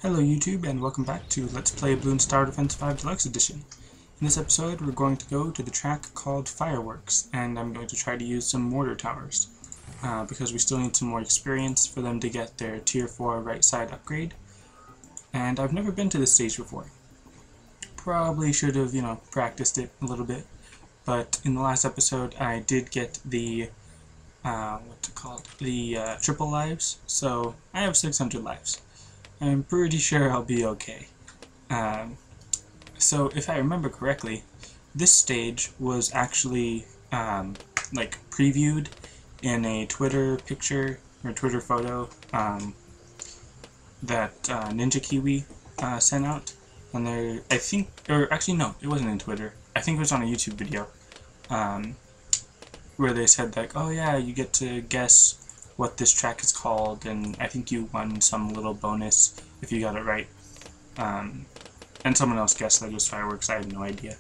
Hello YouTube and welcome back to Let's Play Bloons Tower Defense 5 Deluxe Edition. In this episode we're going to go to the track called Fireworks, and I'm going to try to use some mortar towers because we still need some more experience for them to get their tier 4 right side upgrade, and I've never been to this stage before. Probably should have, practiced it a little bit, but in the last episode I did get the triple lives, so I have 600 lives. I'm pretty sure I'll be okay. So if I remember correctly, this stage was actually previewed in a Twitter picture or Twitter photo that Ninja Kiwi sent out, and there, I think, or actually no, it wasn't in Twitter. I think it was on a YouTube video where they said like, oh yeah, you get to guess what this track is called, and I think you won some little bonus if you got it right. And someone else guessed that it was Fireworks. I had no idea.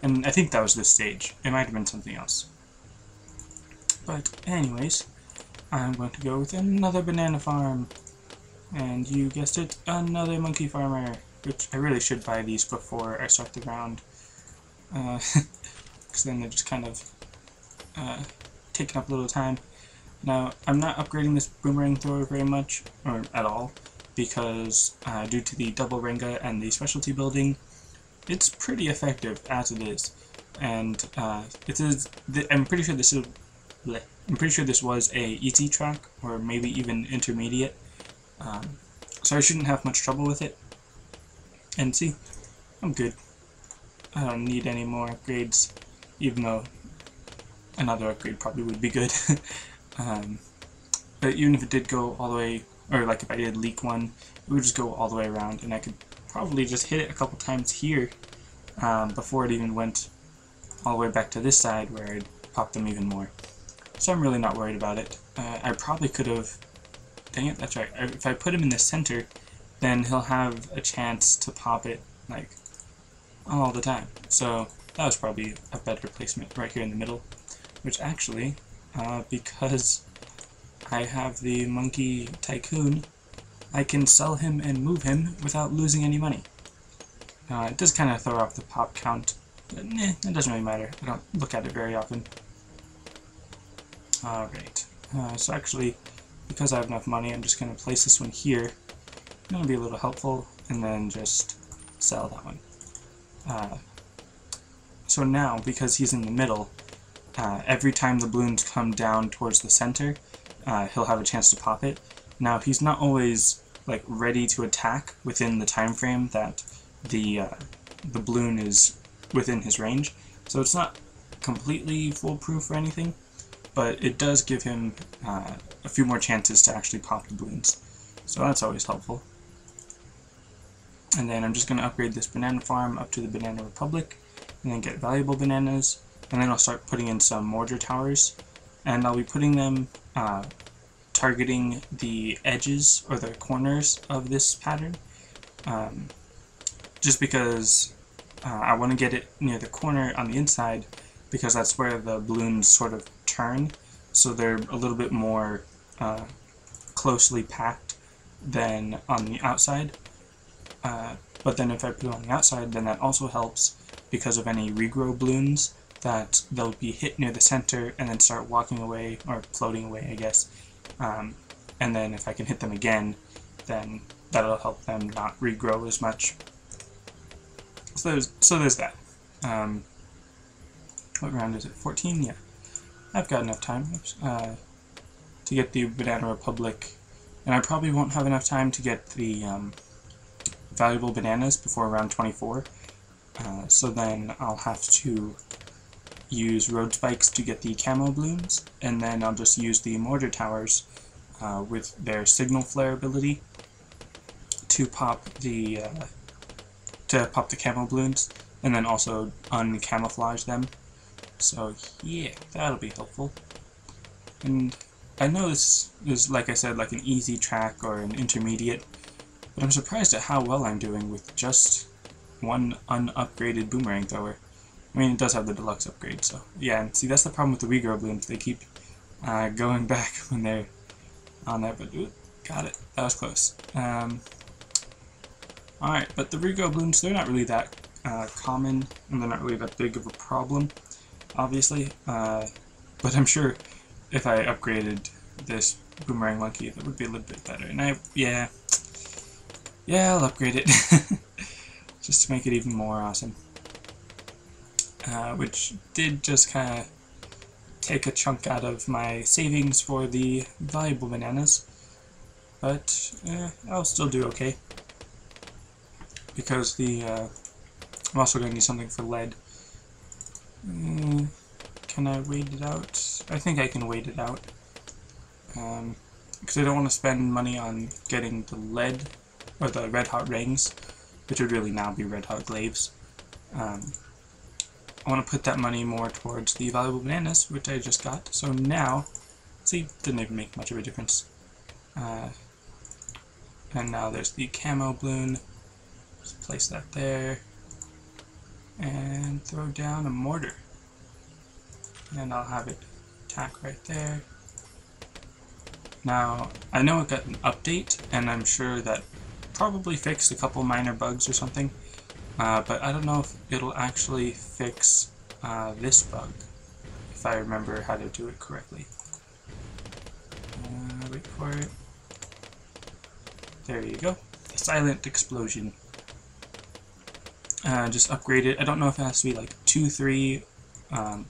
And I think that was this stage. It might have been something else. But anyways, I'm going to go with another banana farm. And you guessed it, another monkey farmer. Which I really should buy these before I start the round. Because then they're just kind of taking up a little time. Now, I'm not upgrading this boomerang thrower very much, or at all, because due to the double Renga and the specialty building, it's pretty effective as it is. And I'm pretty sure this was a easy track, or maybe even intermediate. So I shouldn't have much trouble with it. And see, I'm good. I don't need any more upgrades, even though another upgrade probably would be good. But even if it did go all the way, or like if I did leak one, it would just go all the way around, and I could probably just hit it a couple times here before it even went all the way back to this side where I'd pop them even more. So I'm really not worried about it. I probably could have, dang it, that's right, if I put him in the center, then he'll have a chance to pop it like all the time. So that was probably a better placement right here in the middle, which actually, because I have the Monkey Tycoon, I can sell him and move him without losing any money. It does kind of throw off the pop count, but it doesn't really matter. I don't look at it very often. Alright, so actually, because I have enough money, I'm just going to place this one here. It's going to be a little helpful, and then just sell that one. So now, because he's in the middle, every time the balloons come down towards the center, he'll have a chance to pop it. Now, he's not always like ready to attack within the time frame that the balloon is within his range, so it's not completely foolproof or anything, but it does give him a few more chances to actually pop the balloons, so that's always helpful. And then I'm just going to upgrade this banana farm up to the Banana Republic, and then get valuable bananas, and then I'll start putting in some mortar towers, and I'll be putting them targeting the edges or the corners of this pattern, just because I want to get it near the corner on the inside, because that's where the balloons sort of turn, so they're a little bit more closely packed than on the outside. But then if I put it on the outside, then that also helps because of any regrow balloons, that they'll be hit near the center and then start walking away, or floating away, I guess. And then if I can hit them again, then that'll help them not regrow as much. So there's that. What round is it? 14? Yeah. I've got enough time to get the Banana Republic, and I probably won't have enough time to get the valuable bananas before round 24. So then I'll have to use road spikes to get the camo balloons, and then I'll just use the mortar towers with their signal flare ability to pop the camo balloons, and then also uncamouflage them. So yeah, that'll be helpful. And I know this is, like I said, like an easy track or an intermediate, but I'm surprised at how well I'm doing with just one unupgraded boomerang thrower. I mean, it does have the deluxe upgrade, so yeah. And see, that's the problem with the regrow balloons. They keep going back when they're on there, but ooh, got it. That was close. Alright, but the Rigo Bloons, they're not really that common, and they're not really that big of a problem, obviously. But I'm sure if I upgraded this Boomerang Monkey, that would be a little bit better. And yeah, I'll upgrade it. Just to make it even more awesome. Which did just kind of take a chunk out of my savings for the valuable bananas. But I'll still do okay. Because I'm also going to need something for lead. Can I wait it out? I think I can wait it out. Because I don't want to spend money on getting the lead, or the red hot rings, which would really now be red hot glaives. I want to put that money more towards the valuable bananas, which I just got. So now, see, didn't even make much of a difference. And now there's the camo balloon. Just place that there. And throw down a mortar. And I'll have it attack right there. Now, I know it got an update, and I'm sure that probably fixed a couple minor bugs or something. But I don't know if it'll actually fix this bug, if I remember how to do it correctly. Wait for it. There you go. A silent explosion. Just upgrade it. I don't know if it has to be like 2-3. I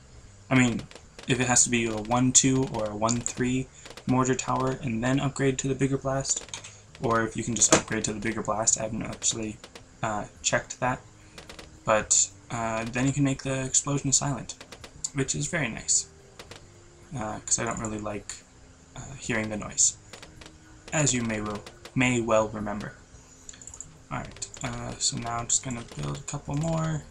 mean, if it has to be a 1-2 or a 1-3 mortar tower and then upgrade to the bigger blast, or if you can just upgrade to the bigger blast. I haven't actually checked that, but then you can make the explosion silent, which is very nice, because I don't really like hearing the noise, as you may well remember. Alright, so now I'm just going to build a couple more.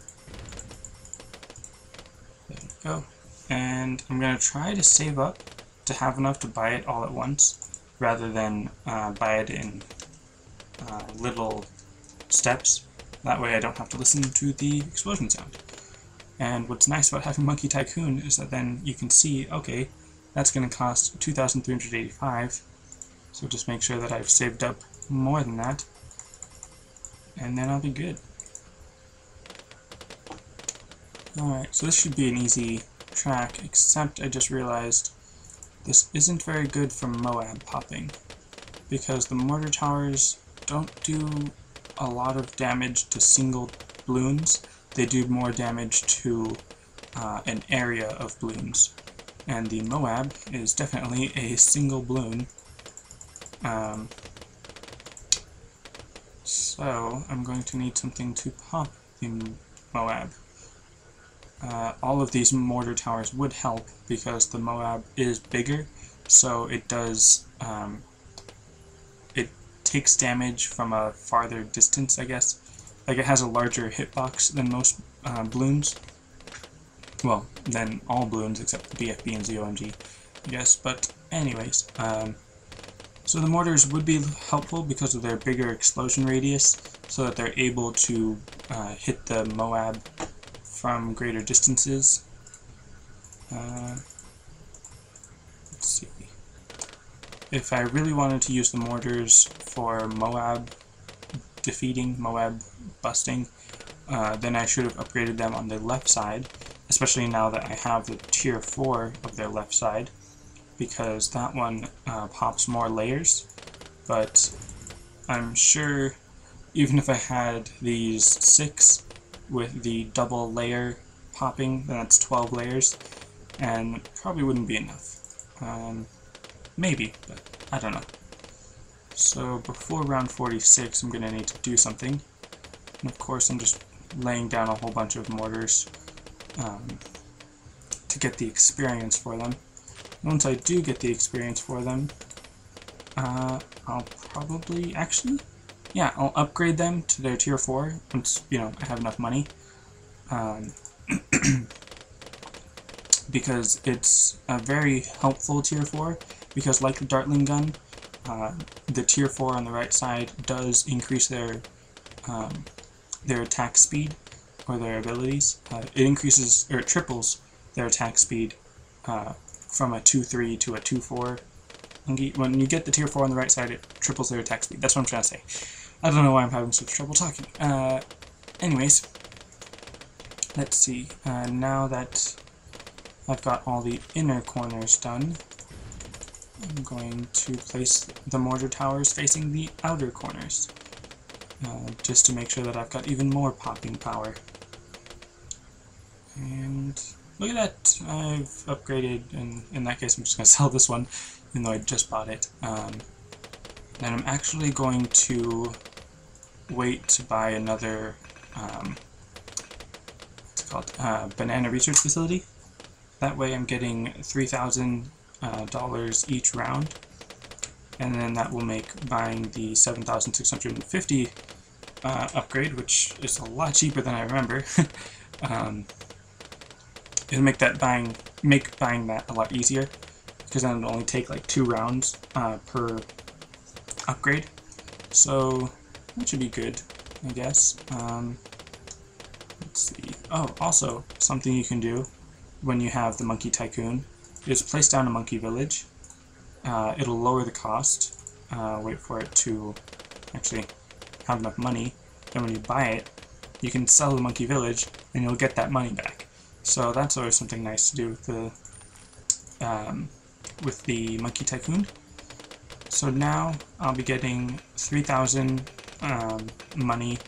There we go. And I'm going to try to save up to have enough to buy it all at once, rather than buy it in little steps. That way I don't have to listen to the explosion sound. And what's nice about having Monkey Tycoon is that then you can see, okay, that's going to cost 2,385, so just make sure that I've saved up more than that, and then I'll be good. Alright, so this should be an easy track, except I just realized this isn't very good for Moab popping, because the mortar towers don't do a lot of damage to single balloons. They do more damage to an area of balloons, and the Moab is definitely a single balloon. So I'm going to need something to pop the Moab. All of these mortar towers would help because the Moab is bigger, so it does it takes damage from a farther distance, I guess. Like, it has a larger hitbox than most balloons. Well, than all balloons except the BFB and ZOMG, I guess. But anyways, so the mortars would be helpful because of their bigger explosion radius, so that they're able to hit the Moab from greater distances. Let's see. If I really wanted to use the mortars for Moab defeating, Moab busting, then I should have upgraded them on the left side, especially now that I have the tier 4 of their left side, because that one pops more layers. But I'm sure even if I had these 6 with the double layer popping, then that's 12 layers, and probably wouldn't be enough. Maybe, but I don't know. So before round 46, I'm going to need to do something. And of course, I'm just laying down a whole bunch of mortars to get the experience for them. Once I do get the experience for them, I'll probably, actually, yeah, I'll upgrade them to their tier 4 once, you know, I have enough money. Because it's a very helpful tier 4, because like the Dartling gun, the tier 4 on the right side does increase their attack speed, or their abilities. It increases, or it triples their attack speed from a 2-3 to a 2-4. When you get the tier 4 on the right side, it triples their attack speed. That's what I'm trying to say. I don't know why I'm having such trouble talking. Anyways, let's see. Now that I've got all the inner corners done, I'm going to place the mortar towers facing the outer corners, just to make sure that I've got even more popping power. And look at that, I've upgraded, and in that case I'm just going to sell this one, even though I just bought it. Then I'm actually going to wait to buy another, what's it called, banana research facility. That way I'm getting $3,000 each round, and then that will make buying the 7,650 upgrade, which is a lot cheaper than I remember. It'll make that buying that a lot easier, because then it'll only take like 2 rounds per upgrade, so that should be good, I guess. Let's see. Oh, also something you can do when you have the Monkey Tycoon is place down a monkey village. It'll lower the cost. Wait for it to actually have enough money. Then when you buy it, you can sell the monkey village, and you'll get that money back. So that's always something nice to do with the Monkey Tycoon. So now I'll be getting 3,000 money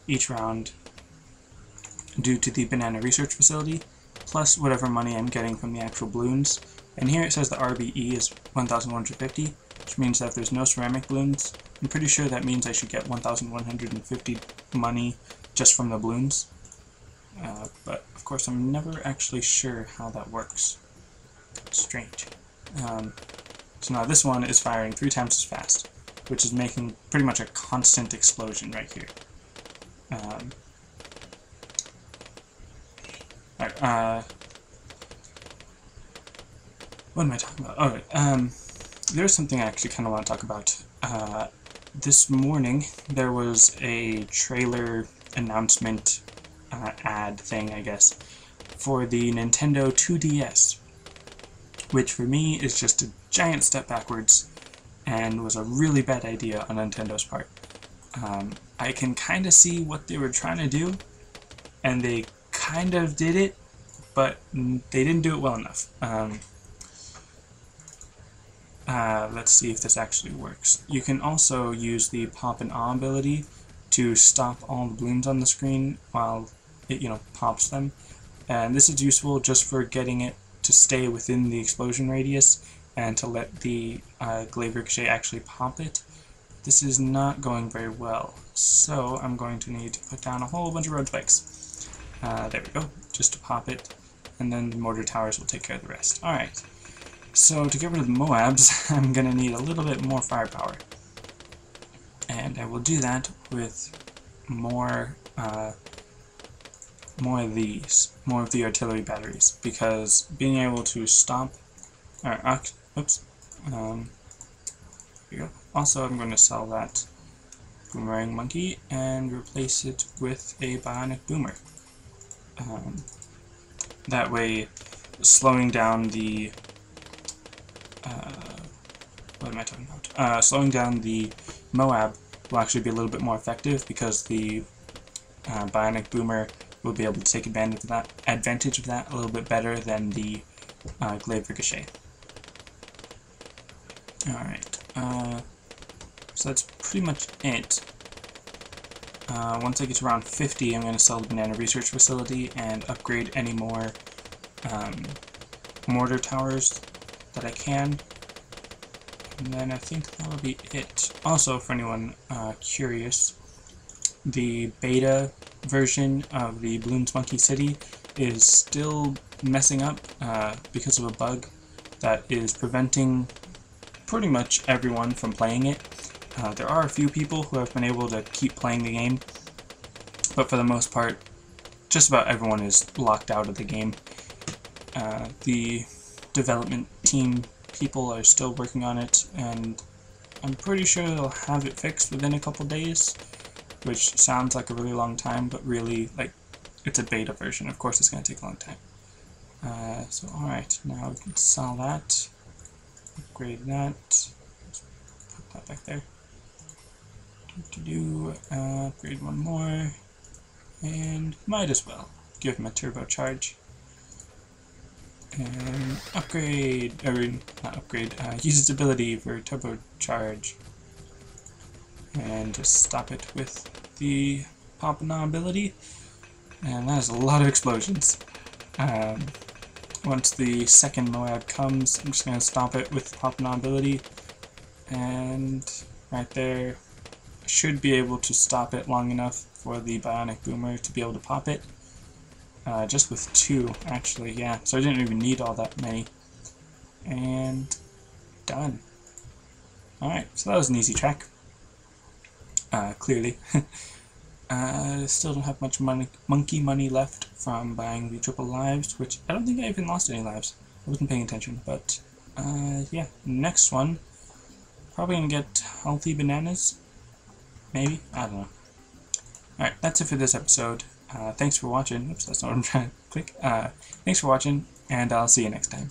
each round due to the banana research facility, plus whatever money I'm getting from the actual Bloons. And here it says the RBE is 1,150, which means that if there's no ceramic Bloons, I'm pretty sure that means I should get 1,150 money just from the Bloons. But of course I'm never actually sure how that works. Strange. So now this one is firing 3 times as fast, which is making pretty much a constant explosion right here. What am I talking about? Alright, there's something I actually kind of want to talk about. This morning there was a trailer announcement ad thing, I guess, for the Nintendo 2DS, which for me is just a giant step backwards and was a really bad idea on Nintendo's part. I can kind of see what they were trying to do, and they kind of did it, but they didn't do it well enough. Let's see if this actually works. You can also use the pop and awe ability to stop all the balloons on the screen while it, pops them. And this is useful just for getting it to stay within the explosion radius and to let the glaive ricochet actually pop it. This is not going very well, so I'm going to need to put down a whole bunch of road spikes. There we go, just to pop it, and then the mortar towers will take care of the rest. Alright, so to get rid of the Moabs, I'm going to need a little bit more firepower. And I will do that with more of the artillery batteries, because being able to stop, oops, there we go. Also, I'm going to sell that boomerang monkey and replace it with a bionic boomer. That way, slowing down the what am I talking about? Slowing down the Moab will actually be a little bit more effective, because the bionic boomer will be able to take advantage of that a little bit better than the glaive ricochet. Alright, so that's pretty much it. Once I get to around 50, I'm going to sell the banana research facility and upgrade any more mortar towers that I can. And then I think that'll be it. Also, for anyone curious, the beta version of the Bloons Monkey City is still messing up because of a bug that is preventing pretty much everyone from playing it. There are a few people who have been able to keep playing the game, but for the most part, just about everyone is locked out of the game. The development team people are still working on it, and I'm pretty sure they'll have it fixed within a couple days, which sounds like a really long time, but really, it's a beta version. Of course it's going to take a long time. So alright, now we can sell that, upgrade that, put that back there. Upgrade one more, and might as well give him a turbocharge. And upgrade, or not upgrade, use its ability for turbocharge. And just stop it with the Pop-Na ability. And that is a lot of explosions. Once the second Moab comes, I'm just going to stop it with Pop-Na ability. And right there, I should be able to stop it long enough for the Bionic Boomer to be able to pop it. Just with 2, actually, yeah. So I didn't even need all that many. And done. Alright, so that was an easy track. Clearly. Still don't have much monkey money left from buying the triple lives, which I don't think I even lost any lives. I wasn't paying attention, but yeah, next one, probably gonna get healthy bananas, maybe? I don't know. Alright, that's it for this episode. Thanks for watching. Oops, that's not what I'm trying to click. Thanks for watching, and I'll see you next time.